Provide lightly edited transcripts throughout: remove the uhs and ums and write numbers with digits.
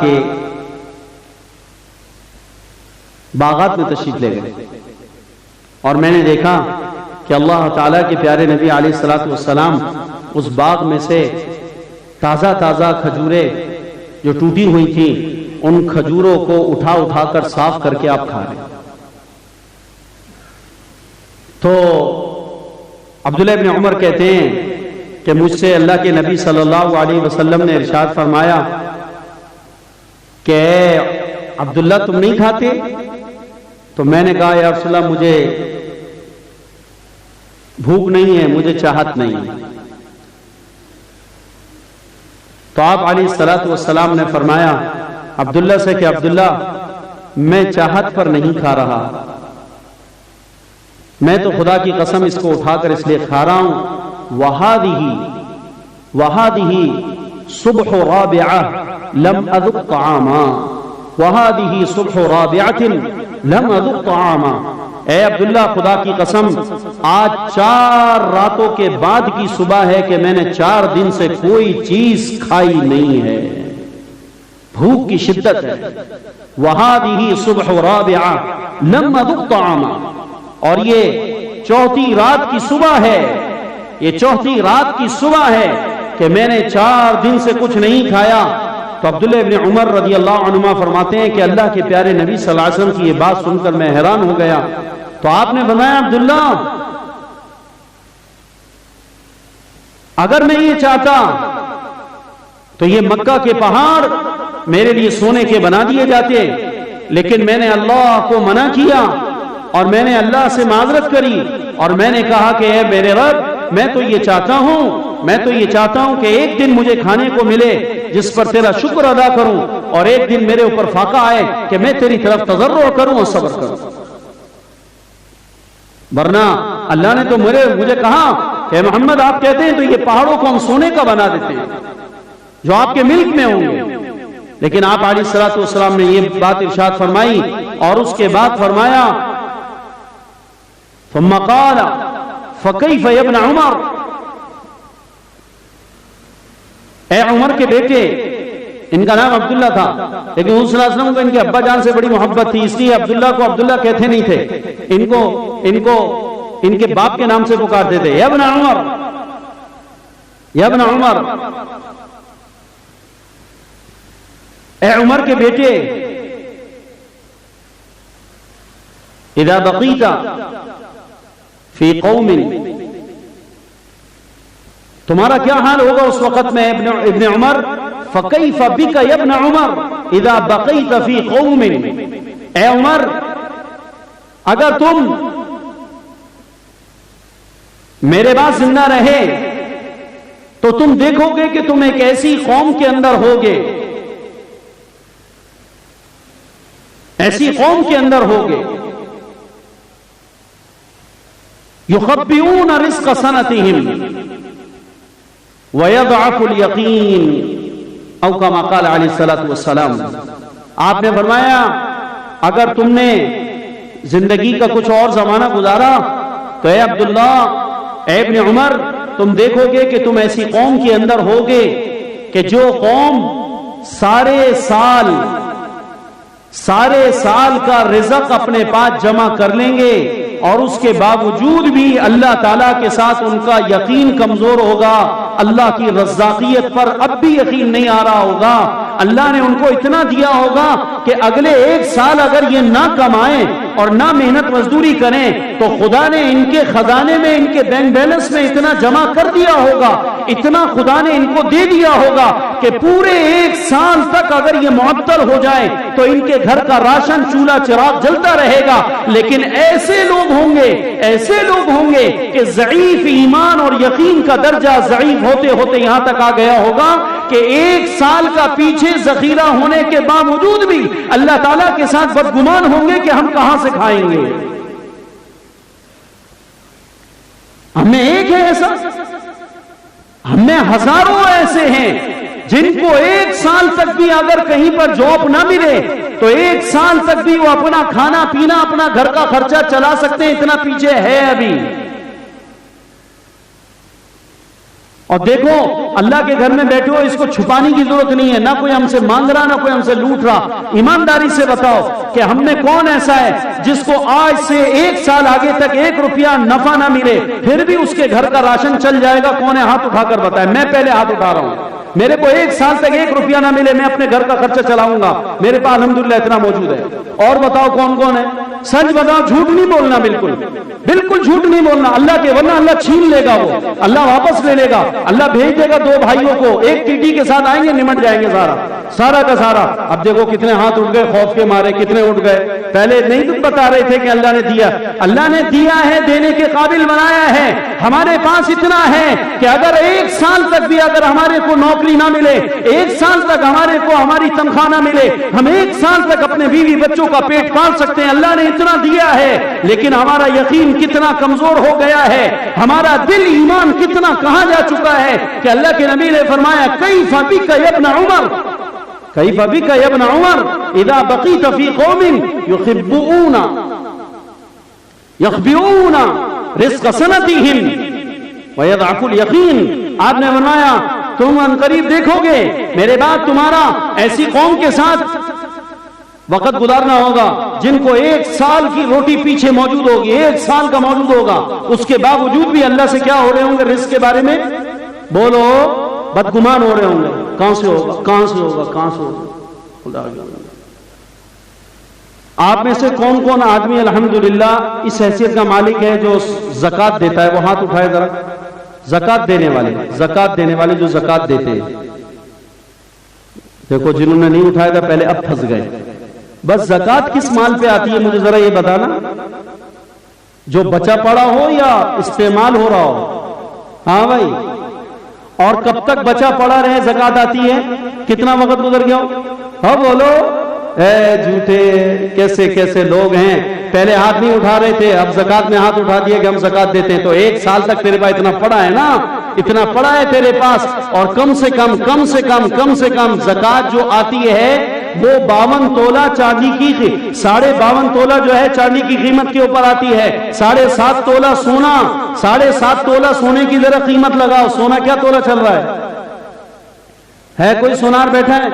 کے باغات میں تشریف لے گئے اور میں نے دیکھا کہ اللہ تعالیٰ کے پیارے نبی علیہ الصلوۃ والسلام اس باغ میں سے تازہ تازہ کھجوریں جو ٹوٹی ہوئی تھیں ان کھجوروں کو اٹھا اٹھا کر صاف کر کے آپ کھا رہے ہیں۔ تو عبداللہ ابن عمر کہتے ہیں کہ مجھ سے اللہ کے نبی صلی اللہ علیہ وسلم نے ارشاد فرمایا کہ اے عبداللہ تم نہیں کھاتے؟ تو میں نے کہا یا رسول اللہ مجھے بھوک نہیں ہے، مجھے چاہت نہیں ہے۔ تو آپ علیہ الصلوۃ والسلام نے فرمایا عبداللہ سے کہ عبداللہ میں چاہت پر نہیں کھا رہا، میں تو خدا کی قسم اس کو اٹھا کر اس لیے کھا رہا ہوں وَهَٰذِهِ صُبْحُ رَابِعَةٍ لَمْ أَذُقْ طَعَامًا وَهَٰذِهِ صُبْحُ رَابِعَةٍ لَمْ أَذُقْ طَعَامًا۔ اے عبداللہ خدا کی قسم آج 4 راتوں کے بعد کی صبح ہے کہ میں نے 4 دن سے کوئی چیز کھائی نہیں ہے، بھوک کی شدت ہے۔ وَهَٰذِهِ صُبْحُ رَابِعَةٍ لَمْ أَذُقْ طَعَامًا، اور یہ 4تھی رات کی صبح ہے، یہ 4تھی رات کی صبح ہے کہ میں نے 4 دن سے کچھ نہیں کھایا۔ تو عبداللہ ابن عمر رضی اللہ عنہما فرماتے ہیں کہ اللہ کے پیارے نبی صلی اللہ علیہ وسلم کی یہ بات سن کر میں حیران ہو گیا۔ تو آپ نے فرمایا عبداللہ اگر میں یہ چاہتا تو یہ مکہ کے پہاڑ میرے لیے سونے کے بنا دیے جاتے، لیکن میں نے اللہ کو منع کیا اور میں نے اللہ سے معذرت کری اور میں نے کہا کہ اے میرے رب میں تو یہ چاہتا ہوں کہ ایک دن مجھے کھانے کو ملے جس پر تیرا شکر ادا کروں، اور ایک دن میرے اوپر فاقہ آئے کہ میں تیری طرف تضرع کروں اور صبر کروں۔ ورنہ اللہ نے تو مجھے کہا کہ محمد آپ کہتے ہیں تو یہ پہاڑوں کو ہم سونے کا بنا دیتے ہیں جو آپ کے ملک میں ہوں گے، لیکن آپ علیہ الصلوۃ والسلام نے یہ بات ارشاد فرمائی اور اس کے بعد فرمایا ثم قال فكيف يا ابن عمر، اے عمر کے بیٹے، ان کا نام عبداللہ تھا لیکن حضور صلی اللہ علیہ وسلم کو ان کے ابا جان سے بڑی محبت تھی، اس لیے عبداللہ کو عبداللہ کہتے نہیں تھے، ان کے باپ کے نام سے پکارتے تھے، یا ابن عمر یا ابن عمر، اے عمر کے بیٹے، اذا بقیت فی قوم، تمہارا کیا حال ہوگا اس وقت میں ابن عمر، فکیف بک یا ابن عمر اذا بقیت فی قوم، اے عمر اگر تم میرے بعد زندہ رہے تو تم دیکھو گے کہ تم ایک ایسی قوم کے اندر ہوگے، ایسی قوم کے اندر ہوگے یخبئون رزق سنتهم ويضعف اليقين، او كما قال علیہ الصلوۃ والسلام۔ آپ نے فرمایا اگر تم نے زندگی کا کچھ اور زمانہ گزارا تو اے عبداللہ، اے ابن عمر، تم دیکھو گے کہ تم ایسی قوم کے اندر ہوگے کہ جو قوم سارے سال کا رزق اپنے پاس جمع کر لیں گے اور اس کے باوجود بھی اللہ تعالیٰ کے ساتھ ان کا یقین کمزور ہوگا، اللہ کی رزاقیت پر اب بھی یقین نہیں آ رہا ہوگا، اللہ نے ان کو اتنا دیا ہوگا کہ اگلے 1 سال اگر یہ نہ کمائیں اور نہ محنت مزدوری کریں تو خدا نے ان کے خزانے میں، ان کے بینک بیلنس میں اتنا جمع کر دیا ہوگا، اتنا خدا نے ان کو دے دیا ہوگا کہ پورے 1 سال تک اگر یہ معطل ہو جائے تو ان کے گھر کا راشن، چولہا چراغ جلتا رہے گا۔ لیکن ایسے لوگ ہوں گے کہ ضعیف ایمان اور یقین کا درجہ ضعیف ہوتے ہوتے یہاں تک آ گیا ہوگا کہ 1 سال کا پیچھے ذخیرہ ہونے کے باوجود بھی اللہ تعالیٰ کے ساتھ بدگمان ہوں گے کہ ہم کہاں سے کھائیں گے۔ ہم میں ایک ہے ایسا، ہم میں ہزاروں ایسے ہیں جن کو 1 سال تک بھی اگر کہیں پر جاب نہ ملے تو 1 سال تک بھی وہ اپنا کھانا پینا، اپنا گھر کا خرچہ چلا سکتے ہیں، اتنا پیچھے ہے ابھی۔ اور دیکھو اللہ کے گھر میں بیٹھے ہو، اس کو چھپانے کی ضرورت نہیں ہے، نہ کوئی ہم سے مانگ رہا، نہ کوئی ہم سے لوٹ رہا۔ ایمانداری سے بتاؤ کہ ہم میں کون ایسا ہے جس کو آج سے 1 سال آگے تک 1 روپیہ نفع نہ ملے پھر بھی اس کے گھر کا راشن چل جائے گا؟ کون ہے؟ ہاتھ اٹھا کر بتائے۔ میں پہلے ہاتھ اٹھا رہا ہوں، میرے کو 1 سال تک 1 روپیہ نہ ملے، میں اپنے گھر کا خرچہ چلاؤں گا، میرے پاس الحمدللہ اتنا موجود ہے۔ اور بتاؤ کون کون ہے؟ سچ بتاؤ، جھوٹ نہیں بولنا، بالکل بالکل جھوٹ نہیں بولنا اللہ کے، ورنہ اللہ چھین لے گا، وہ اللہ واپس لے لے گا، اللہ بھیج دے گا 2 بھائیوں کو، ایک ٹیٹی کے ساتھ آئیں گے، نمٹ جائیں گے سارا کا سارا۔ اب دیکھو کتنے ہاتھ اٹھ گئے خوف کے مارے، کتنے اٹھ گئے۔ پہلے نہیں تم بتا رہے تھے کہ اللہ نے دیا، اللہ نے دیا ہے، دینے کے قابل بنایا ہے۔ ہمارے پاس اتنا ہے کہ اگر 1 سال تک بھی اگر ہمارے کو نوکری نہ ملے، 1 سال تک ہمارے کو ہماری تنخواہ نہ ملے، ہم 1 سال تک اپنے بیوی بچوں کا پیٹ پال سکتے ہیں، اللہ نے اتنا دیا ہے۔ لیکن ہمارا یقین کتنا کمزور ہو گیا ہے، ہمارا دل ایمان کتنا کہاں جا چکا ہے کہ اللہ کے نبی نے فرمایا کیف بک یا ابن عمر، کیف بک یا ابن عمر اذا بقیت فی قوم یخبئون رزق سنتهم ویضعف الیقین۔ آپ نے فرمایا تم ان قریب دیکھو گے میرے بعد تمہارا ایسی قوم کے ساتھ وقت گزارنا ہوگا جن کو 1 سال کی روٹی پیچھے موجود ہوگی، 1 سال کا موجود ہوگا، اس کے باوجود بھی اللہ سے کیا ہو رہے ہوں گے؟ رزق کے بارے میں بولو بدگمان ہو رہے ہوں گے، کہاں سے ہوگا، کہاں سے ہوگا، کہاں سے ہوگا؟ خدا آپ میں سے کون کون آدمی الحمدللہ اس حیثیت کا مالک ہے جو زکوٰۃ دیتا ہے؟ وہ ہاتھ اٹھائے ذرا۔ زکوٰۃ دینے والے، زکوٰۃ دینے والے جو زکوٰۃ دیتے ہیں، دیکھو جنہوں نے نہیں اٹھایا تھا پہلے اب پھنس گئے۔ بس زکوٰۃ کس مال پہ آتی ہے مجھے ذرا یہ بتانا، جو بچا پڑا ہو یا استعمال ہو رہا ہو؟ ہاں بھائی، اور کب تک بچا پڑا رہے زکوٰۃ آتی ہے؟ کتنا وقت گزر گیا ہو؟ ہاں بولو، اے جھوٹے کیسے کیسے لوگ ہیں، پہلے ہاتھ نہیں اٹھا رہے تھے، اب زکوٰۃ میں ہاتھ اٹھا دیا کہ ہم زکوٰۃ دیتے ہیں، تو 1 سال تک تیرے پاس اتنا پڑا ہے نا، اتنا پڑا ہے تیرے پاس، اور کم سے کم زکوٰۃ جو آتی ہے وہ 52 تولہ چاندی کی 52.5 تولہ جو ہے چاندی کی قیمت کے اوپر آتی ہے، 7.5 تولہ سونا، 7.5 تولہ سونے کی ذرا قیمت لگاؤ، سونا کیا تولہ چل رہا ہے کوئی سونار بیٹھا ہے؟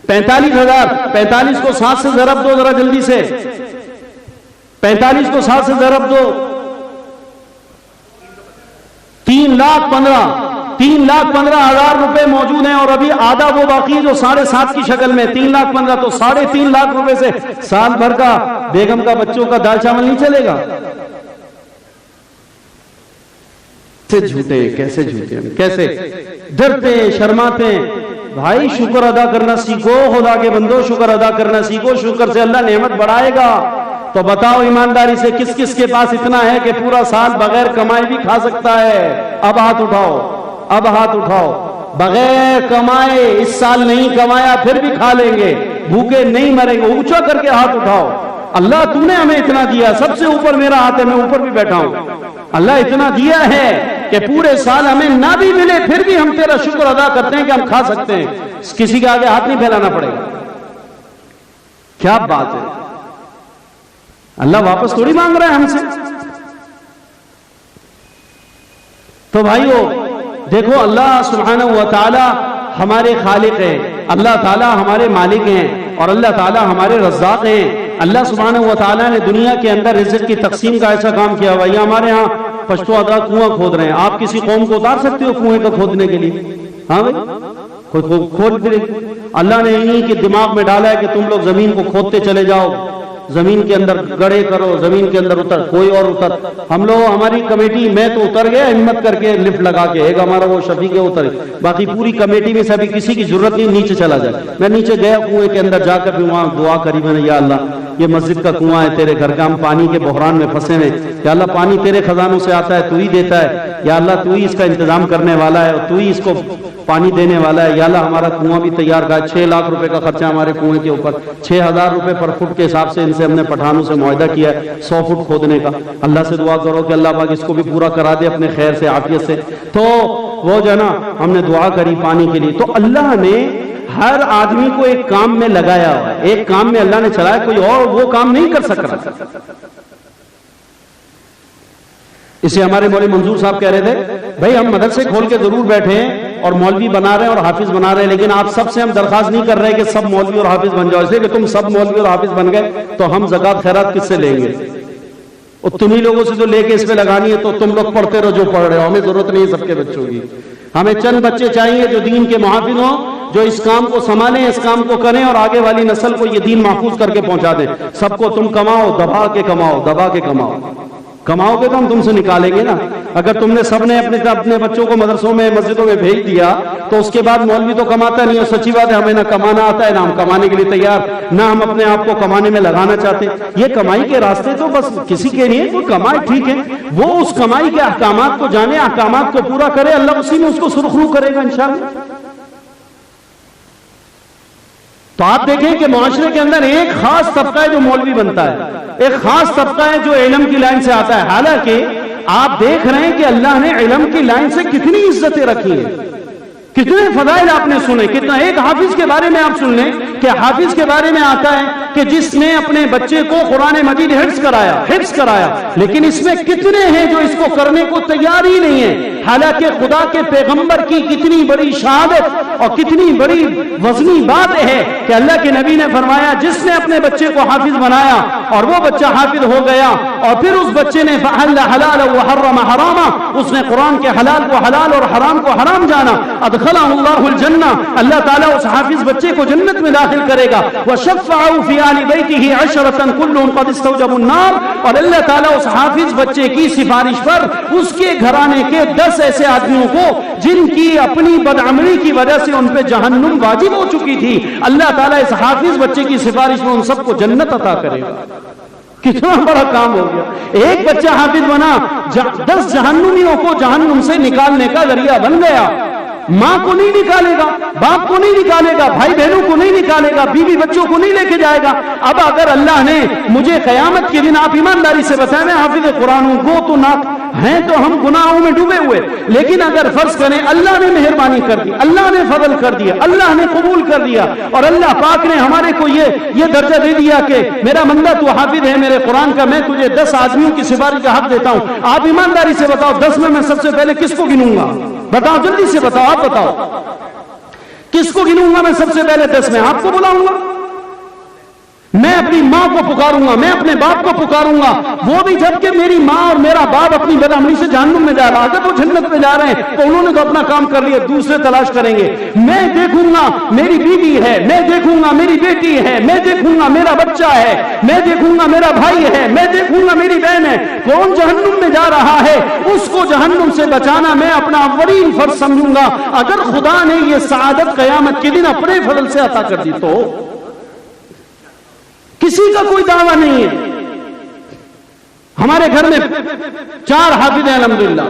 45,000، 45 کو 7 سے ضرب دو ذرا جلدی سے، 45 کو 7 سے ضرب دو، 3,15,000 روپے موجود ہیں، اور ابھی آدھا وہ باقی جو 7.5 کی شکل میں، 3,15,000، تو 3.5 لاکھ روپے سے سال بھر کا بیگم کا بچوں کا دال چاول نہیں چلے گا؟ کیسے جھوٹے کیسے ڈرتے شرماتے؟ بھائی شکر ادا کرنا سیکھو، خدا کے بندو شکر ادا کرنا سیکھو، شکر سے اللہ نعمت بڑھائے گا۔ تو بتاؤ ایمانداری سے کس کس کے پاس اتنا ہے کہ پورا سال بغیر کمائے بھی کھا سکتا ہے؟ اب ہاتھ اٹھاؤ، اب ہاتھ اٹھاؤ۔ بغیر کمائے اس سال نہیں کمایا پھر بھی کھا لیں گے، بھوکے نہیں مریں گے، اونچا کر کے ہاتھ اٹھاؤ۔ اللہ تو نے ہمیں اتنا دیا، سب سے اوپر میرا ہاتھ ہے، میں اوپر بھی بیٹھا ہوں، اللہ اتنا دیا ہے کہ پورے سال ہمیں نہ بھی ملے پھر بھی ہم تیرا شکر ادا کرتے ہیں کہ ہم کھا سکتے ہیں، کسی کے آگے ہاتھ نہیں پھیلانا پڑے گا۔ کیا بات ہے، اللہ واپس تھوڑی مانگ رہا ہے ہم سے۔ تو بھائیو دیکھو، اللہ سبحانہ و تعالی ہمارے خالق ہیں، اللہ تعالی ہمارے مالک ہیں، اور اللہ تعالی ہمارے رزاق ہیں۔ اللہ سبحانہ و تعالی نے دنیا کے اندر رزق کی تقسیم کا ایسا کام کیا ہوا ہے۔ ہمارے ہاں پشتو ادا کنواں کھود رہے ہیں، آپ کسی قوم کو اتار سکتے ہو کنویں کو کھودنے کے لیے؟ ہاں بھائی، کوئی کھود دے۔ اللہ نے انہیں کے دماغ میں ڈالا ہے کہ تم لوگ زمین کو کھودتے چلے جاؤ، زمین کے اندر گڑھے کرو، زمین کے اندر اتر، کوئی اور اتر۔ ہم لوگ ہماری کمیٹی میں تو اتر گیا ہمت کر کے لفٹ لگا کے، ایک ہمارا وہ شفیق ہے اتر، باقی پوری کمیٹی میں سے ابھی کسی کی ضرورت نہیں نیچے چلا جائے۔ میں نیچے گیا کنویں کے اندر جا کر بھی وہاں دعا کری میں نے، یا اللہ یہ مسجد کا کنواں ہے تیرے گھر کا، ہم پانی کے بحران میں پھنسے ہیں، یا اللہ پانی تیرے خزانوں سے آتا ہے، تو ہی دیتا ہے، یا اللہ تو ہی اس کا انتظام کرنے والا ہے، اور تو ہی اس کو پانی دینے والا ہے، یا اللہ ہمارا کنواں بھی تیار کا ہے۔ 6 لاکھ روپے کا خرچہ ہمارے کنویں کے اوپر، 6,000 روپے پر فٹ کے حساب سے ان سے ہم نے پٹھانوں سے معاہدہ کیا ہے 100 فٹ کھودنے کا۔ اللہ سے دعا کرو کہ اللہ پاک اس کو بھی پورا کرا دے اپنے خیر سے، عافیت سے۔ تو وہ جو ہے نا ہم نے دعا کری پانی کے لیے، تو اللہ نے ہر آدمی کو ایک کام میں لگایا ہوا ہے، ایک کام میں اللہ نے چلایا، کوئی اور وہ کام نہیں کر سک رہا۔ اسے ہمارے مولوی منظور صاحب کہہ رہے تھے بھائی ہم مدرسے کھول کے ضرور بیٹھے ہیں اور مولوی بنا رہے ہیں اور حافظ بنا رہے ہیں، لیکن آپ سب سے ہم درخواست نہیں کر رہے کہ سب مولوی اور حافظ بن جاؤ، اس لیے کہ تم سب مولوی اور حافظ بن گئے تو ہم زکات خیرات کس سے لیں گے؟ اور تمہیں لوگوں سے جو لے کے اس پہ لگانی ہے تو تم لوگ پڑھتے رہو جو پڑھ رہے ہو، ہمیں ضرورت نہیں ہے سب کے بچوں کی. ہمیں چند بچے چاہیے جو دین کے محافظ ہوں، جو اس کام کو سنبھالیں، اس کام کو کریں اور آگے والی نسل کو یہ دین محفوظ کر کے پہنچا دیں. سب کو تم کماؤ، دبا کے کماؤ، دبا کے کماؤ، کماؤ گے تو ہم تم سے نکالیں گے نا. اگر تم نے سب نے اپنے بچوں کو مدرسوں میں مسجدوں میں بھیج دیا تو اس کے بعد مولوی تو کماتا نہیں. اور سچی بات ہے ہمیں نہ کمانا آتا ہے، نہ ہم کمانے کے لیے تیار، نہ ہم اپنے آپ کو کمانے میں لگانا چاہتے. یہ کمائی کے راستے تو بس کسی کے نہیں ہے، کوئی کمائے ٹھیک ہے، وہ اس کمائی کے احکامات کو جانے، احکامات کو پورا کرے، اللہ اسی میں اس کو سرخرو کرے گا انشاءاللہ. تو آپ دیکھیں کہ معاشرے کے اندر ایک خاص طبقہ ہے جو مولوی بنتا ہے، ایک خاص طبقہ ہے جو علم کی لائن سے آتا ہے. حالانکہ آپ دیکھ رہے ہیں کہ اللہ نے علم کی لائن سے کتنی عزتیں رکھی ہیں، کتنے فضائل آپ نے سنے. کتنا ایک حافظ کے بارے میں آپ سن لیں کہ حافظ کے بارے میں آتا ہے کہ جس نے اپنے بچے کو قرآن مجید حفظ کرایا، لیکن اس میں کتنے ہیں جو اس کو کرنے کو تیار ہی نہیں ہیں. حالانکہ خدا کے پیغمبر کی کتنی بڑی شہادت اور کتنی بڑی وزنی بات ہے کہ اللہ کے نبی نے فرمایا جس نے اپنے بچے کو حافظ بنایا اور وہ بچہ حافظ ہو گیا اور پھر اس بچے نے فَأَحَلَّ حَلَالًا وَحَرَّمَ حَرَامًا، اس نے قرآن کے حلال کو حلال اور حرام کو حرام جانا، ادخلہ اللہ الجنہ، اللہ تعالیٰ اس حافظ بچے کو جنت میں داخل کرے گا. وَشَفَّعُوا فِي آلِ بَيْتِهِ عَشْرَةً كُلُّهُمْ قَدِ اسْتَوْجَبُوا النَّارَ، اور اللہ تعالیٰ اس حافظ بچے کی سفارش پر اس کے گھرانے کے 10 ایسے آدمیوں کو جن کی اپنی بدعملی کی وجہ سے ان پہ جہنم واجب ہو چکی تھی، اللہ تعالیٰ اس حافظ بچے کی سفارش میں ان سب کو جنت عطا کرے گا. کتنا بڑا کام ہو گیا. ایک بچہ حافظ بنا 10 جہنمیوں کو جہنم سے نکالنے کا ذریعہ بن گیا. ماں کو نہیں نکالے گا، باپ کو نہیں نکالے گا، بھائی بہنوں کو نہیں نکالے گا، بیوی بچوں کو نہیں لے کے جائے گا. اب اگر اللہ نے مجھے قیامت کے دن آپ ایمانداری سے بتائیں میں حافظ قرآن ہوں، گو تو نہ ہیں تو ہم گناہوں میں ڈوبے ہوئے، لیکن اگر فرض کریں اللہ نے مہربانی کر دی، اللہ نے فضل کر دیا، اللہ نے قبول کر دیا اور اللہ پاک نے ہمارے کو یہ درجہ دے دیا کہ میرا بندہ تو حافظ ہے میرے قرآن کا، میں تجھے 10 آدمیوں کی سفارش کا حق دیتا ہوں. آپ ایمانداری سے بتاؤ 10 میں سب سے پہلے کس کو گنوں گا؟ بتاؤ جلدی سے بتاؤ، آپ بتاؤ کس کو گنوں گا؟ میں سب سے پہلے 10 میں آپ کو بلاؤں گا. میں اپنی ماں کو پکاروں گا، میں اپنے باپ کو پکاروں گا، وہ بھی جب کہ میری ماں اور میرا باپ اپنی بدعملی سے جہنم میں جا رہا ہے. اگر وہ جنت میں جا رہے ہیں تو انہوں نے تو اپنا کام کر لیا، دوسرے تلاش کریں گے. میں دیکھوں گا میری بیوی ہے، میں دیکھوں گا میری بیٹی ہے، میں دیکھوں گا میرا بچہ ہے، میں دیکھوں گا میرا بھائی ہے، میں دیکھوں گا میری بہن ہے. کون جہنم میں جا رہا ہے اس کو جہنم سے بچانا میں اپنا اولین فرض سمجھوں گا. اگر خدا نے یہ سعادت قیامت کے دن اپنے فضل سے عطا کر دی تو کسی کا کوئی دعویٰ نہیں ہے. ہمارے گھر میں 4 حافظ ہیں الحمدللہ.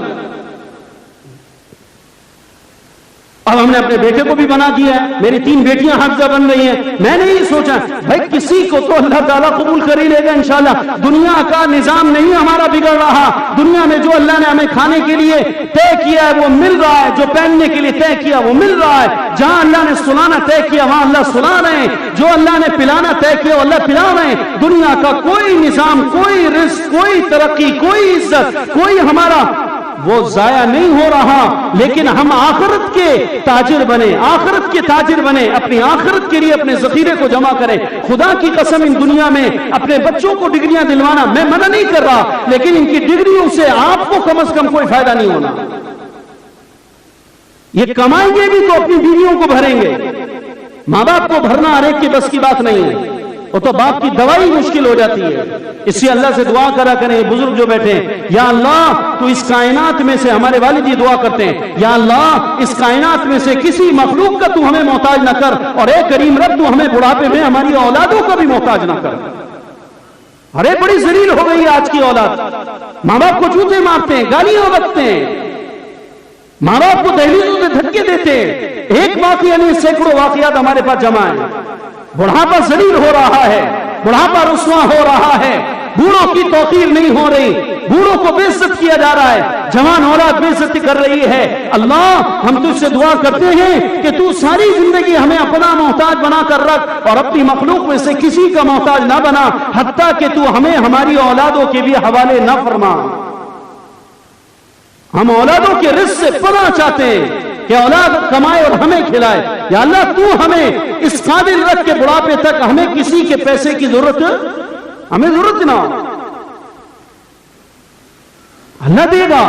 اب ہم نے اپنے بیٹے کو بھی بنا دیا ہے، میری 3 بیٹیاں حافظہ بن رہی ہیں. میں نے یہ سوچا بھائی کسی کو تو اللہ تعالیٰ قبول کر ہی لے گا انشاءاللہ. دنیا کا نظام نہیں ہمارا بگڑ رہا، دنیا میں جو اللہ نے ہمیں کھانے کے لیے طے کیا ہے وہ مل رہا ہے، جو پہننے کے لیے طے کیا وہ مل رہا ہے. جہاں اللہ نے سلانا طے کیا وہاں اللہ سلا رہے ہیں، جو اللہ نے پلانا طے کیا وہ اللہ پلا رہے ہیں. دنیا کا کوئی نظام، کوئی رزق، کوئی ترقی، کوئی عزت، کوئی ہمارا وہ ضائع نہیں ہو رہا. لیکن ہم آخرت کے تاجر بنے، آخرت کے تاجر بنے، اپنی آخرت کے لیے اپنے ذخیرے کو جمع کریں. خدا کی قسم ان دنیا میں اپنے بچوں کو ڈگریاں دلوانا میں منع نہیں کر رہا، لیکن ان کی ڈگریوں سے آپ کو کم از کم کوئی فائدہ نہیں ہونا. یہ کمائیں گے بھی تو اپنی بیویوں کو بھریں گے. ماں باپ کو بھرنا ہر ایک کی بس کی بات نہیں ہے، وہ تو باپ کی دوائی مشکل ہو جاتی ہے. اس سے اللہ سے دعا کرا کریں. بزرگ جو بیٹھے ہیں، یا اللہ تو اس کائنات میں سے، ہمارے والد یہ دعا کرتے ہیں، یا اللہ اس کائنات میں سے کسی مخلوق کا تو ہمیں محتاج نہ کر، اور اے کریم رب تو ہمیں بڑھاپے میں ہماری اولادوں کا بھی محتاج نہ کر. ارے بڑی ذلیل ہو گئی آج کی اولاد. ماں باپ کو جوتے مارتے ہیں، گالیاں بکتے ہیں، ماں باپ کو دہلیزوں سے دھکے دیتے ہیں. ایک واقعہ نہیں سینکڑوں واقعات ہمارے پاس جمع ہیں. بڑھاپا ذلیل ہو رہا ہے، بڑھاپا رسوا ہو رہا ہے، بوڑھوں کی توقیر نہیں ہو رہی، بوڑھوں کو بے عزت کیا جا رہا ہے، جوان اولاد بے عزتی کر رہی ہے. اللہ ہم تجھ سے دعا کرتے ہیں کہ تو ساری زندگی ہمیں اپنا محتاج بنا کر رکھ اور اپنی مخلوق میں سے کسی کا محتاج نہ بنا، حتیٰ کہ تو ہمیں ہماری اولادوں کے بھی حوالے نہ فرما. ہم اولادوں کے رزق سے پناہ چاہتے ہیں کہ اولاد کمائے اور ہمیں کھلائے. یا اللہ تو ہمیں اس قابل رکھ کے بڑھاپے تک ہمیں کسی کے پیسے کی ضرورت نہ ہو. اللہ دے گا,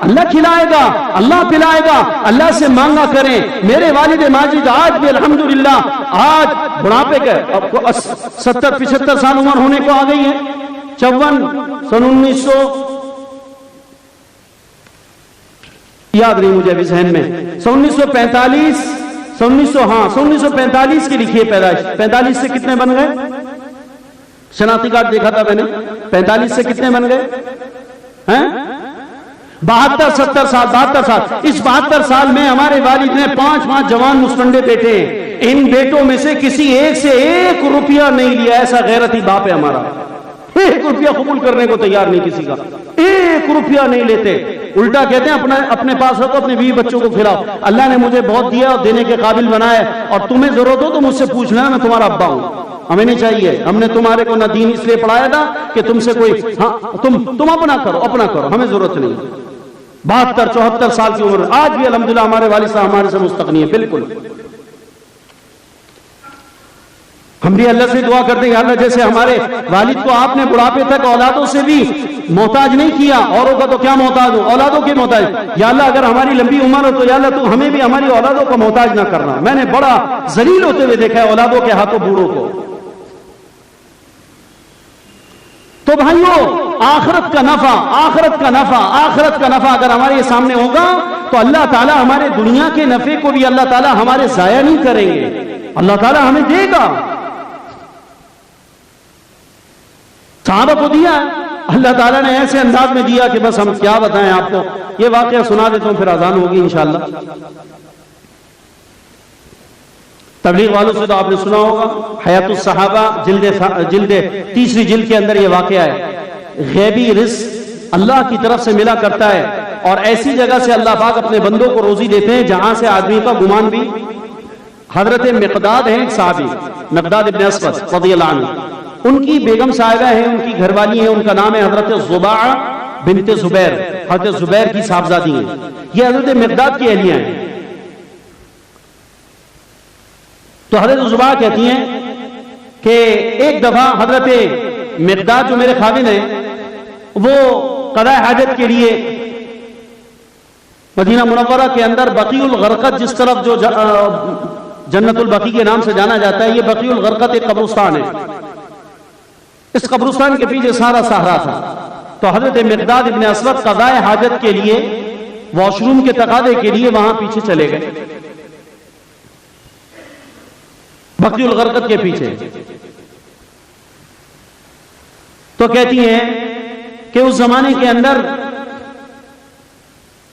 اللہ کھلائے گا, اللہ پلائے گا. اللہ سے مانگا کریں. میرے والد ماجد آج بھی الحمدللہ آج بڑھاپے کے 70-75 سال عمر ہونے کو آ گئی ہے. 54 سن 1900 یاد نہیں مجھے ابھی ذہن میں, 1945 1945 کی لکھی ہے پیدائش. 45 سے کتنے بن گئے؟ شناختی کارڈ دیکھا تھا میں نے. 45 سے کتنے بن گئے ہیں؟ 72 سال. اس 72 سال میں ہمارے والد نے 5 جوان مستنڈے بیٹے ہیں. ان بیٹوں میں سے کسی ایک سے 1 روپیہ نہیں لیا. ایسا غیرتی باپ ہے ہمارا. 1 روپیہ قبول کرنے کو تیار نہیں کسی کا. 1 روپیہ نہیں لیتے. الٹا کہتے ہیں اپنے پاس رکھو, اپنے بیوی بچوں کو کھلاؤ. اللہ نے مجھے بہت دیا اور دینے کے قابل بنایا, اور تمہیں ضرورت ہو تو مجھ سے پوچھنا, میں تمہارا ابا ہوں. ہمیں نہیں چاہیے. ہم نے تمہارے کو نہ دین اس لیے پڑھایا تھا کہ تم سے کوئی تم اپنا کرو, ہمیں ضرورت نہیں. 72-74 سال کی عمر. آج بھی الحمدللہ ہمارے والد صاحب ہمارے سے مستغنی ہے بالکل. ہم بھی اللہ سے دعا کرتے ہیں, اللہ جیسے ہمارے والد کو آپ نے بڑھاپے تک اولادوں سے بھی محتاج نہیں کیا, اوروں کا تو کیا محتاج ہو, اولادوں کے محتاج. یا اللہ اگر ہماری لمبی عمر ہو تو یا اللہ تو ہمیں بھی ہماری اولادوں کا محتاج نہ کرنا. میں نے بڑا ذلیل ہوتے ہوئے دیکھا ہے اولادوں کے ہاتھوں بوڑھوں کو. تو بھائیو, آخرت کا نفع اگر ہمارے سامنے ہوگا تو اللہ تعالیٰ ہمارے دنیا کے نفع کو بھی اللہ تعالیٰ ہمارے ضائع نہیں کریں گے. اللہ تعالیٰ ہمیں دے گا. صحابہ کو دیا اللہ تعالیٰ نے ایسے انداز میں دیا کہ بس ہم کیا بتائیں آپ کو. یہ واقعہ سنا دیتا ہوں پھر اذان ہوگی انشاءاللہ. تبلیغ والوں سے تو آپ نے سنا ہوگا, حیات الصحابہ جلد 3 جلد کے اندر یہ واقعہ ہے. غیبی رزق اللہ کی طرف سے ملا کرتا ہے, اور ایسی جگہ سے اللہ پاک اپنے بندوں کو روزی دیتے ہیں جہاں سے آدمی کا گمان بھی. حضرت مقداد ہیں ایک صحابی, مقداد ابن اسود رضی اللہ عنہ. ان کی بیگم صاحبہ ہیں, ان کی گھر والی ہیں, ان کا نام ہے حضرت زباعہ بنت زبیر. حضرت زبیر کی صاحبزادی ہیں. یہ حضرت مقداد کی اہلیہ ہیں. تو حضرت زباعہ کہتی ہیں کہ ایک دفعہ حضرت مقداد جو میرے خاوند ہیں وہ قضاء حاجت کے لیے مدینہ منورہ کے اندر بقیع الغرقد, جس طرف جو جنت البقیع کے نام سے جانا جاتا ہے, یہ بقیع الغرقد ایک قبرستان ہے. اس قبرستان کے پیچھے سارا صحرا تھا. تو حضرت مقداد ابن اسود قضاء حاجت کے لیے واش روم کے تقاضے کے لیے وہاں پیچھے چلے گئے, بقیع الغرقد کے پیچھے. تو کہتی ہیں کہ اس زمانے کے اندر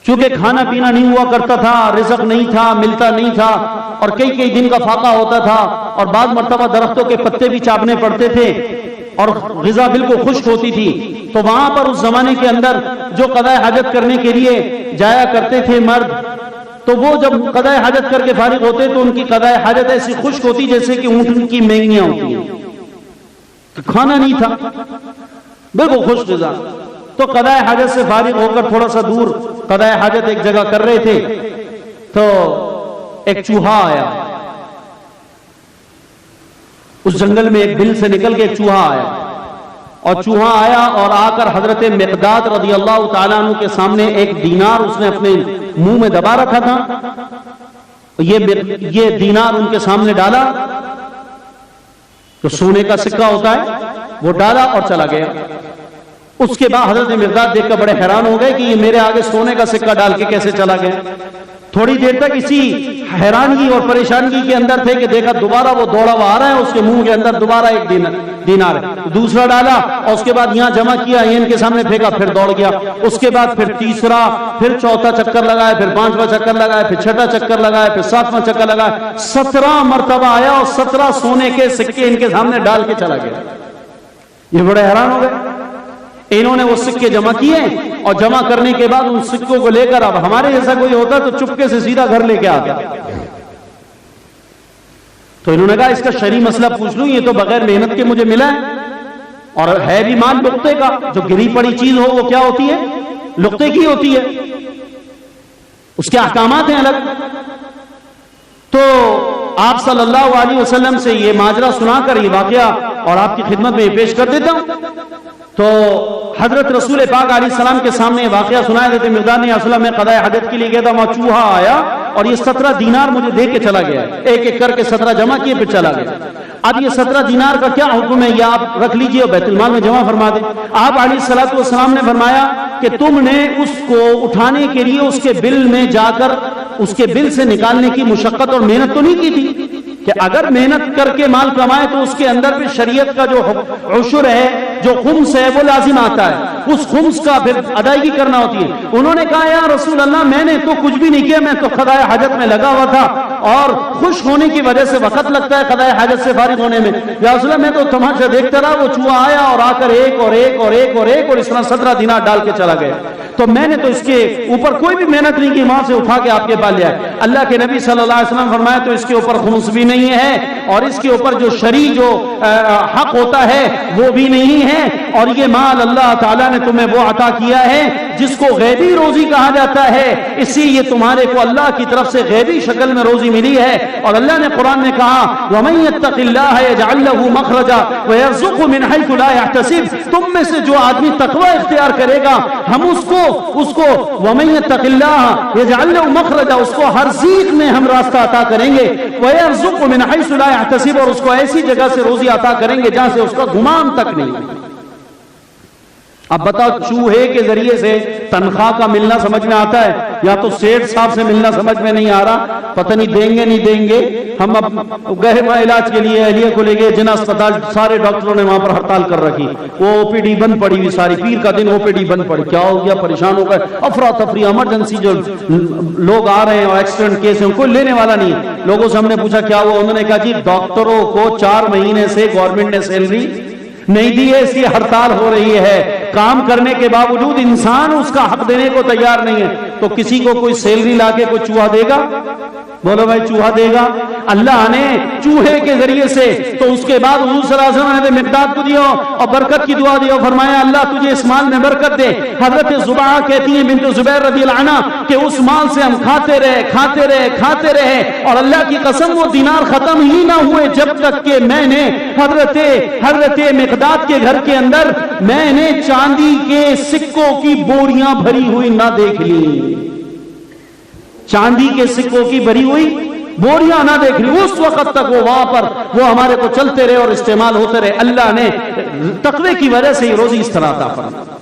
چونکہ کھانا پینا نہیں ہوا کرتا تھا, رزق نہیں تھا, ملتا نہیں تھا, اور کئی دن کا فاقہ ہوتا تھا, اور بعض مرتبہ درختوں کے پتے بھی چاپنے پڑتے تھے, اور غذا بالکل خشک ہوتی تھی. تو وہاں پر اس زمانے کے اندر جو قضاء حاجت کرنے کے لیے جایا کرتے تھے مرد, تو وہ جب قضاء حاجت کر کے فارغ ہوتے تو ان کی قضاء حاجت ایسی خشک ہوتی جیسے کہ اونٹ کی مینگیاں ہوتی ہیں. کھانا نہیں تھا, بالکل خشک غذا. تو قضاء حاجت سے فارغ ہو کر تھوڑا سا دور قضاء حاجت ایک جگہ کر رہے تھے, تو ایک چوہا آیا. اس جنگل میں ایک بل سے نکل کے ایک چوہا آیا, اور چوہا آیا اور آ کر حضرت مقداد رضی اللہ تعالیٰ عنہ کے سامنے ایک دینار اس نے اپنے منہ میں دبا رکھا تھا. یہ دینار ان کے سامنے ڈالا, جو سونے کا سکہ ہوتا ہے وہ ڈالا اور چلا گیا. اس کے بعد حضرت مقداد دیکھ کر بڑے حیران ہو گئے کہ یہ میرے آگے سونے کا سکہ ڈال کے کیسے چلا گیا. تھوڑی دیر تک اسی حیرانی اور پریشانی کے اندر تھے کہ دیکھا دوبارہ وہ دوڑا ہوا آ رہا ہے, اس کے منہ کے اندر دوبارہ ایک دینار ہے. دوسرا ڈالا اور اس کے بعد یہاں جمع کیا, یہ ان کے سامنے پھینکا, پھر دوڑ گیا. اس کے بعد پھر تیسرا, پھر چوتھا چکر لگایا, پھر 5واں چکر لگایا, پھر 6واں چکر لگایا, پھر 7واں چکر لگایا. 17 مرتبہ آیا اور 17 سونے کے سکے ان کے سامنے ڈال کے چلا گیا. یہ بڑے حیران ہو گئے. انہوں نے وہ سکے جمع کیے, اور جمع کرنے کے بعد ان سکوں کو لے کر, اب ہمارے جیسا کوئی ہوتا تو چپکے سے سیدھا گھر لے کے آتا. تو انہوں نے کہا اس کا شرعی مسئلہ پوچھ لوں, یہ تو بغیر محنت کے مجھے ملا ہے, اور ہے بھی مال لقطے کا. جو گری پڑی چیز ہو وہ کیا ہوتی ہے؟ لقطے کی ہوتی ہے. اس کے احکامات ہیں الگ. تو آپ صلی اللہ علیہ وسلم سے یہ ماجرا سنا کر یہ واقعہ اور آپ کی خدمت میں یہ پیش کر دیتا ہوں. تو حضرت رسول پاک علیہ السلام کے سامنے یہ واقعہ سنایا دیتے. مقداد نے اصل میں قضاء حاجت کے لیے گیا تھا, وہاں چوہا آیا اور یہ 17 دینار مجھے دے کے چلا گیا, ایک ایک کر کے 17 جمع کیے پھر چلا گیا. اب یہ 17 دینار کا کیا حکم ہے, یہ آپ رکھ لیجئے اور بیت المال میں جمع فرما دیں. آپ علیہ الصلوۃ والسلام نے فرمایا کہ تم نے اس کو اٹھانے کے لیے اس کے بل میں جا کر اس کے بل سے نکالنے کی مشقت اور محنت تو نہیں کی تھی, کہ اگر محنت کر کے مال کمائے تو اس کے اندر پھر شریعت کا جو عشر ہے, جو خمس ہے, وہ لازم آتا ہے, اس خمس کا پھر ادائیگی کرنا ہوتی ہے. انہوں نے کہا یا رسول اللہ میں نے تو کچھ بھی نہیں کیا, میں تو قضاء حاجت میں لگا ہوا تھا اور خوش ہونے کی وجہ سے وقت لگتا ہے قضاء حاجت سے فارغ ہونے میں. یا رسول اللہ میں تو تماشا دیکھتا رہا, وہ چوہا آیا اور آ کر ایک اور ایک اور ایک اور ایک اور اس طرح 17 دینار ڈال کے چلا گیا. تو میں نے تو اس کے اوپر کوئی بھی محنت نہیں کی, وہاں سے اٹھا کے آپ کے پاس لیا. اللہ کے نبی صلی اللہ علیہ وسلم فرمایا تو اس کے اوپر خمس بھی نہیں ہے اور اس کے اوپر جو شرعی جو حق ہوتا ہے وہ بھی نہیں ہے. اور یہ مال اللہ تعالیٰ نے تمہیں وہ عطا کیا ہے جس کو غیبی روزی کہا جاتا ہے, اسی یہ تمہارے کو اللہ کی طرف سے غیبی شکل میں روزی ملی ہے. اور اللہ نے قرآن میں کہا وَمَن يَتَّقِ اللَّهَ يَجْعَل لَّهُ مَخْرَجًا وَيَرْزُقْهُ مِنْ حَيْثُ لَا يَحْتَسِبُ. تم میں سے جو آدمی تقوی اختیار کرے گا ہم اس کو وَمَن يَتَّقِ اللَّهَ يَجْعَل لَّهُ مَخْرَجًا, اس کو ہر ضیق میں ہم راستہ عطا کریں گے. وَيَرْزُقْهُ مِنْ حَيْثُ لَا يَحْتَسِبُ, اور اس کو ایسی جگہ سے روزی عطا کریں گے جہاں سے اس کا گمان تک نہیں. اب بتاؤ چوہے کے ذریعے سے تنخواہ کا ملنا سمجھ میں آتا ہے, یا تو سیٹھ صاحب سے ملنا سمجھ میں نہیں آ رہا, پتہ نہیں دیں گے نہیں دیں گے. ہم اب گئے وہاں علاج کے لیے, اہلیہ کو لے گئے جنا اسپتال, سارے ڈاکٹروں نے وہاں پر ہڑتال کر رکھی, وہ او پی ڈی بند پڑی ہوئی ساری, پیر کا دن او پی ڈی بند پڑی. کیا ہو گیا, پریشان ہو گئے, افراتفری, ایمرجنسی, جو لوگ آ رہے ہیں اور ایکسیڈنٹ کیس ہیں کوئی لینے والا نہیں. لوگوں سے ہم نے پوچھا کیا ہوا, انہوں نے کہا جی ڈاکٹروں کو 4 مہینے سے گورنمنٹ نے سیلری نہیں دی ہے, اس لیے ہڑتال ہو رہی ہے. کام کرنے کے باوجود انسان اس کا حق دینے کو تیار نہیں ہے. تو کسی کو کوئی سیلری لا کے کوئی چوہا دے گا؟ بولو بھائی, چوہا دے گا؟ اللہ نے چوہے کے ذریعے سے. تو اس کے بعد حضور صلی اللہ علیہ وسلم نے مقداد کو دیا اور برکت کی دعا دی اور فرمایا اللہ تجھے اس مال میں برکت دے. حضرت زبیعہ کہتی ہیں بنت زبیر رضی اللہ عنہ کہ اس مال سے ہم کھاتے رہے کھاتے رہے کھاتے رہے, اور اللہ کی قسم وہ دینار ختم ہی نہ ہوئے جب تک کہ میں نے حضرت مقداد کے گھر کے اندر میں نے چاندی کے سکوں کی بوریاں بھری ہوئی نہ دیکھ لی. چاندی کے سکوں کی بھری ہوئی بوریاں نہ دیکھ لی. اس وقت تک وہ وہاں پر وہ ہمارے کو چلتے رہے اور استعمال ہوتے رہے. اللہ نے تقوی کی وجہ سے یہ روزی اس طرح عطا فرمائی.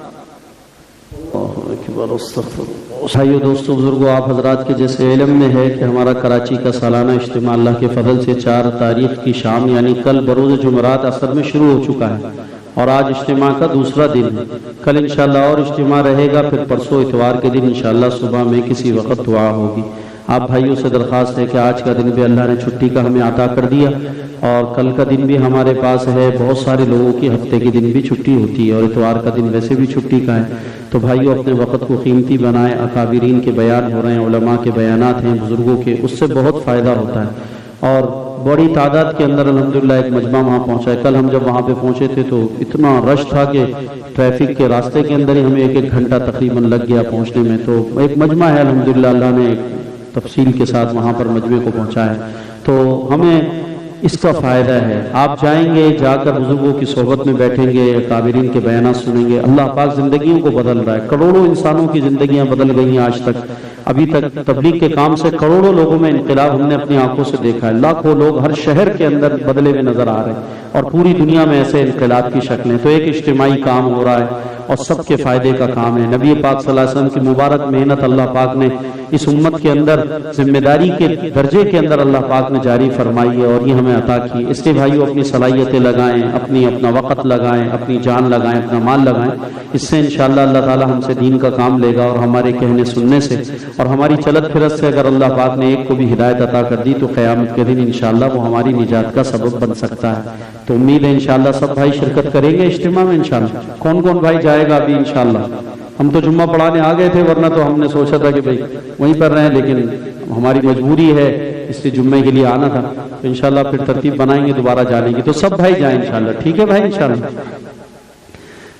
بھائیو دوستو بزرگوں, آپ حضرات کے جیسے علم میں ہے کہ ہمارا کراچی کا سالانہ اجتماع اللہ کے فضل سے 4 تاریخ کی شام یعنی کل بروز جمعرات عصر میں شروع ہو چکا ہے, اور آج اجتماع کا دوسرا دن ہے. کل انشاءاللہ اور اجتماع رہے گا, پھر پرسوں اتوار کے دن انشاءاللہ صبح میں کسی وقت دعا ہوگی. آپ بھائیوں سے درخواست ہے کہ آج کا دن بھی اللہ نے چھٹی کا ہمیں عطا کر دیا, اور کل کا دن بھی ہمارے پاس ہے. بہت سارے لوگوں کی ہفتے کے دن بھی چھٹی ہوتی ہے اور اتوار کا دن ویسے بھی چھٹی کا ہے. تو بھائیوں اپنے وقت کو قیمتی بنائیں. اکابرین کے بیان ہو رہے ہیں, علماء کے بیانات ہیں, بزرگوں کے, اس سے بہت فائدہ ہوتا ہے. اور بڑی تعداد کے اندر الحمدللہ ایک مجمع وہاں پہنچا ہے. کل ہم جب وہاں پہ پہنچے تھے تو اتنا رش تھا کہ ٹریفک کے راستے کے اندر ہی ہمیں 1 گھنٹہ تقریباً لگ گیا پہنچنے میں. تو ایک مجمع ہے الحمدللہ, اللہ نے تفصیل کے ساتھ وہاں پر مجمع کو پہنچایا ہے. تو ہمیں اس کا فائدہ ہے. آپ جائیں گے, جا کر بزرگوں کی صحبت میں بیٹھیں گے, کابرین کے بیانات سنیں گے. اللہ پاک زندگیوں کو بدل رہا ہے. کروڑوں انسانوں کی زندگیاں بدل گئی ہیں آج تک. ابھی تک تبلیغ کے کام سے کروڑوں لوگوں میں انقلاب ہم نے اپنی آنکھوں سے دیکھا ہے. لاکھوں لوگ ہر شہر کے اندر بدلے ہوئے نظر آ رہے ہیں, اور پوری دنیا میں ایسے انقلاب کی شکلیں. تو ایک اجتماعی کام ہو رہا ہے اور سب کے فائدے کا کام ہے. نبی پاک صلی اللہ علیہ وسلم کی مبارک محنت اللہ پاک نے اس امت کے اندر ذمہ داری کے درجے کے اندر اللہ پاک نے جاری فرمائی ہے, اور یہ ہمیں عطا کی. اس لیے بھائیو اپنی صلاحیتیں لگائیں, اپنا وقت لگائیں, اپنی جان لگائیں, اپنا مال لگائیں. اس سے انشاءاللہ اللہ تعالی ہم سے دین کا کام لے گا, اور ہمارے کہنے سننے سے اور ہماری چلت پھرت سے اگر اللہ پاک نے ایک کو بھی ہدایت عطا کر دی تو قیامت کے دن انشاءاللہ وہ ہماری نجات کا سبب بن سکتا ہے. تو امید ہے انشاءاللہ سب بھائی شرکت کریں گے اجتماع میں انشاءاللہ. کون کون بھائی جائے گا ابھی انشاءاللہ؟ ہم تو جمعہ پڑھانے آ گئے تھے, ورنہ تو ہم نے سوچا تھا کہ بھائی وہیں پر رہیں, لیکن ہماری مجبوری ہے, اس لیے جمعے کے لیے آنا تھا. تو انشاءاللہ پھر ترتیب بنائیں گے دوبارہ جانے کی. تو سب بھائی جائیں انشاءاللہ. ٹھیک ہے بھائی انشاءاللہ.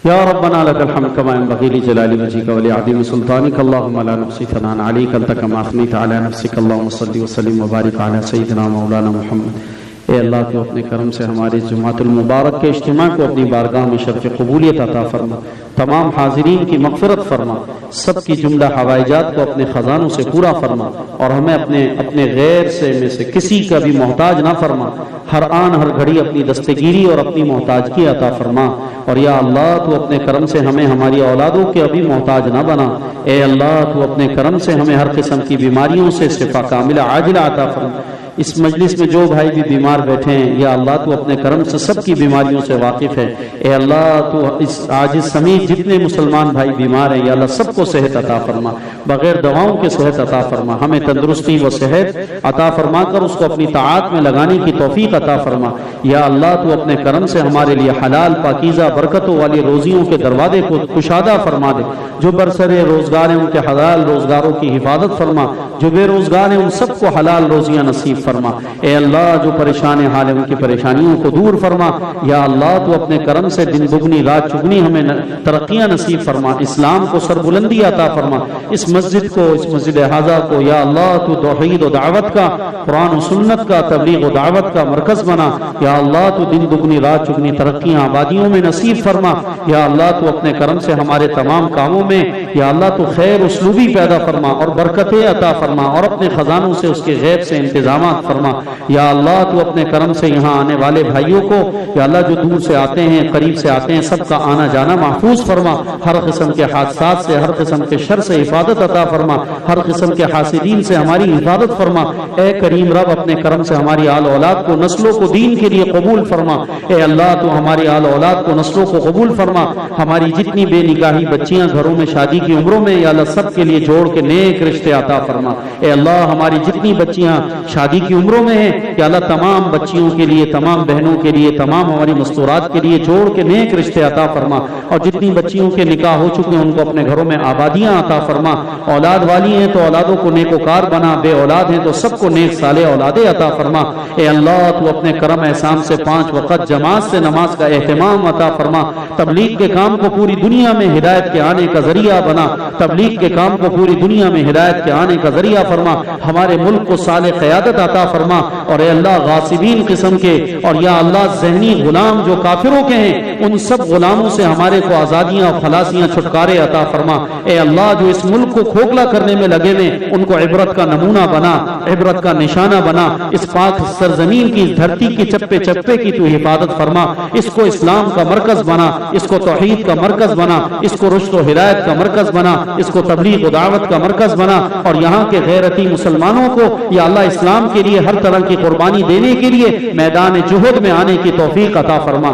یا ربنا لك الحمد كما ينبغي لجلال وجهك ولعظيم سلطانك اللهم لا نحصي ثناء عليك انت كما اثنيت على نفسك اللهم صل وسلم وبارك على سيدنا مولانا محمد. اے اللہ تو اپنے کرم سے ہمارے جمعۃ المبارک کے اجتماع کو اپنی بارگاہ میں شرف قبولیت عطا فرما، تمام حاضرین کی مغفرت فرما، سب کی جملہ حوائجات کو اپنے خزانوں سے پورا فرما، اور ہمیں اپنے غیر سے میں سے کسی کا بھی محتاج نہ فرما، ہر آن ہر گھڑی اپنی دستگیری اور اپنی محتاجگی عطا فرما. اور یا اللہ تو اپنے کرم سے ہمیں ہماری اولادوں کے ابھی محتاج نہ بنا. اے اللہ تو اپنے کرم سے ہمیں ہر قسم کی بیماریوں سے شفا کاملہ عاجلہ عطا فرما. اس مجلس میں جو بھائی بھی بیمار بیٹھے ہیں یا اللہ تو اپنے کرم سے سب کی بیماریوں سے واقف ہے. اے اللہ تو اس عاجز سمیت جتنے مسلمان بھائی بیمار ہیں یا اللہ سب کو صحت عطا فرما، بغیر دواؤں کے صحت عطا فرما، ہمیں تندرستی و صحت عطا فرما کر اس کو اپنی طاعت میں لگانے کی توفیق عطا فرما. یا اللہ تو اپنے کرم سے ہمارے لیے حلال پاکیزہ برکتوں والی روزیوں کے دروازے کو کشادہ فرما دے. جو برسر روزگار ہیں ان کے حلال روزگاروں کی حفاظت فرما، جو بے روزگار ہیں ان سب کو حلال روزیاں نصیب فرما. اے اللہ جو پریشان حال ہیں ان کی پریشانیوں کو دور فرما. یا اللہ تو اپنے کرم سے دن دگنی رات چگنی ہمیں ترقیاں نصیب فرما، اسلام کو سربلندی عطا فرما. اس مسجد کو، اس مسجد ہذا کو یا اللہ تو توحید و دعوت کا، قرآن و سنت کا، تبلیغ و دعوت کا مرکز بنا. یا اللہ تو دن دگنی رات چگنی ترقیاں آبادیوں میں نصیب فرما. یا اللہ تو اپنے کرم سے ہمارے تمام کاموں میں یا اللہ تو خیر اسلوبی پیدا فرما اور برکتیں عطا فرما، اور اپنے خزانوں سے اس کے غیب سے انتظامات فرما. یا اللہ تو اپنے کرم سے یہاں آنے والے بھائیوں کو یا اللہ جو دور سے آتے ہیں قریب سے آتے ہیں سب کا آنا جانا محفوظ فرما. ہر قسم کے حادثات سے، ہر قسم کے شر سے حفاظت عطا فرما، ہر قسم کے حاسدین سے ہماری حفاظت فرما. اے کریم رب اپنے کرم سے ہماری آل اولاد کو نسلوں کو دین کے لیے قبول فرما. اے اللہ تو ہماری آل اولاد کو نسلوں کو قبول فرما. ہماری جتنی بے نکاحی بچیاں گھروں میں شادی کی عمروں میں یا اللہ سب کے لیے جوڑ کے نیک رشتے عطا فرما. اے اللہ ہماری جتنی بچیاں شادی کی عمروں میں ہیں یا اللہ تمام بچیوں کے لیے، تمام بہنوں کے لیے، تمام ہماری مستورات کے لیے جوڑ کے نیک رشتے عطا فرما. اور جتنی بچیوں کے نکاح ہو چکے ہیں ان کو اپنے گھروں میں آبادیاں عطا فرما. اولاد والی ہیں تو اولادوں کو نیکوکار بنا، بے اولاد ہیں تو سب کو نیک صالح اولادیں عطا فرما. اے اللہ تو اپنے کرم احسان سے 5 وقت جماعت سے نماز کا اہتمام عطا فرما. تبلیغ کے کام کو پوری دنیا میں ہدایت کے آنے کا ذریعہ بنا. تبلیغ کے کام کو پوری دنیا میں ہدایت کے آنے کا ذریعہ فرما. ہمارے ملک کو صالح قیادت عطا فرما. اور اے اللہ غاصبین قسم کے اور یا اللہ ذہنی غلام جو کافروں کے ہیں ان سب غلاموں سے ہمارے کو آزادیاں اور خلاصیاں چھٹکارے عطا فرما. اے اللہ جو اس ملک کو کھوکھلا کرنے میں لگے ہوئے ان کو عبرت کا نمونہ بنا، عبرت کا نشانہ بنا. اس پاک سرزمین کی، اس دھرتی کی چپے چپے کی تو حفاظت فرما. اس کو اسلام کا مرکز بنا، اس کو توحید کا مرکز بنا، اس کو رشد و ہدایت کا مرکز بنا، اس کو تبلیغ و دعوت کا مرکز بنا. اور یہاں کے غیرتی مسلمانوں کو یا اللہ اسلام کے لیے ہر طرح کی قربانی دینے کے لیے میدان جہد میں آنے کی توفیق عطا فرما.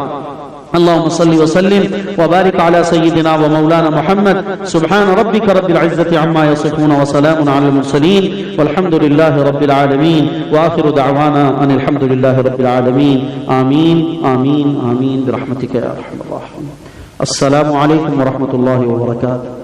اللهم صل وسلم وبارك على سيدنا ومولانا محمد. سبحان ربك رب العزة عما يصفون وسلام على المرسلين والحمد لله رب العالمين وآخر دعوانا أن الحمد لله رب العالمين. آمين آمين آمين برحمتك يا أرحم الراحمين. السلام عليكم ورحمة الله وبركاته.